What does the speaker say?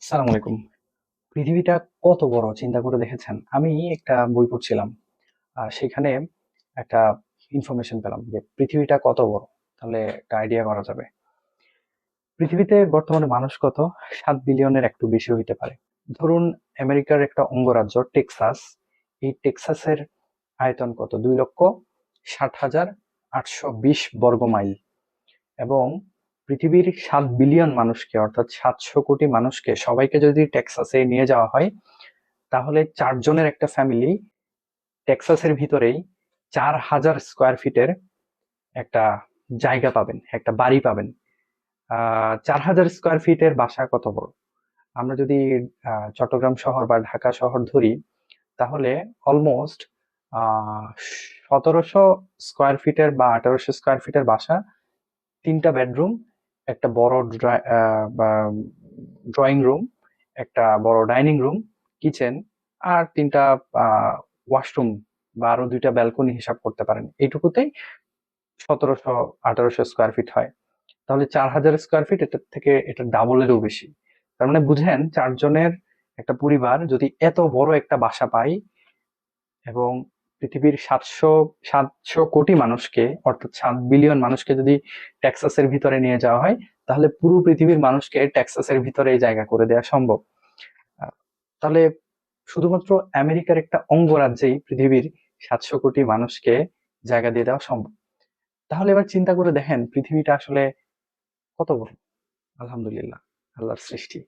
সালাম আলাইকুম। পৃথিবীটা কত বড় চিন্তা করে দেখেছেন? আমি একটা বই পড়ছিলাম। সেখানে একটা ইনফরমেশন পেলাম যে পৃথিবীটা কত বড়। তাহলে একটা আইডিয়া করা যাবে। পৃথিবীতে বর্তমানে মানুষ কত? 7 বিলিয়নের একটু বেশি হইতে পারে। ধরুন আমেরিকার একটা অঙ্গরাজ্য টেক্সাস। এই টেক্সাসের আয়তন কত? 2,60,820 বর্গ মাইল। এবং পৃথিবীর 7 বিলিয়ন মানুষকে অর্থাৎ 700 কোটি মানুষকে সবাইকে যদি টেক্সাসে নিয়ে যাওয়া হয়, তাহলে 4 জনের একটা ফ্যামিলি টেক্সাসের ভিতরেই 4,000 স্কোয়ার ফিটের একটা জায়গা পাবেন, একটা বাড়ি পাবেন। 4,000 স্কোয়ার ফিটের বাসা কত বড়? আমরা যদি চট্টগ্রাম শহর বা ঢাকা শহর ধরি, তাহলে অলমোস্ট 1700 স্কোয়ার ফিটের বা 1800 স্কোয়ার ফিটের বাসা, 3টা বেডরুম, একটা বড় ড্রয়িং রুম, একটা বড় ডাইনিং রুম, কিচেন, আর 3টা ওয়াশরুম বা আরো 2টা ব্যালকনি হিসাব করতে পারেন। এইটুকুতেই 1700-1800 স্কোয়ার ফিট হয়। তাহলে 4,000 স্কোয়ার ফিট, এটার থেকে এটা ডাবলেরও বেশি। তার মানে বুঝেন, 4 জনের একটা পরিবার যদি এত বড় একটা বাসা পায়, এবং পৃথিবীর 700 কোটি মানুষকে অর্থাৎ 7 বিলিয়ন মানুষকে যদি টেক্সাসের ভিতরে নিয়ে যাওয়া হয়, তাহলে পুরো পৃথিবীর মানুষকে টেক্সাসের ভিতরে এই জায়গা করে দেওয়া সম্ভব। আহ, তাহলে শুধুমাত্র আমেরিকার একটা অঙ্গরাজ্যেই পৃথিবীর 700 কোটি মানুষকে জায়গা দিয়ে দেওয়া সম্ভব। তাহলে এবার চিন্তা করে দেখেন পৃথিবীটা আসলে কত বড়। আলহামদুলিল্লাহ, আল্লাহর সৃষ্টি।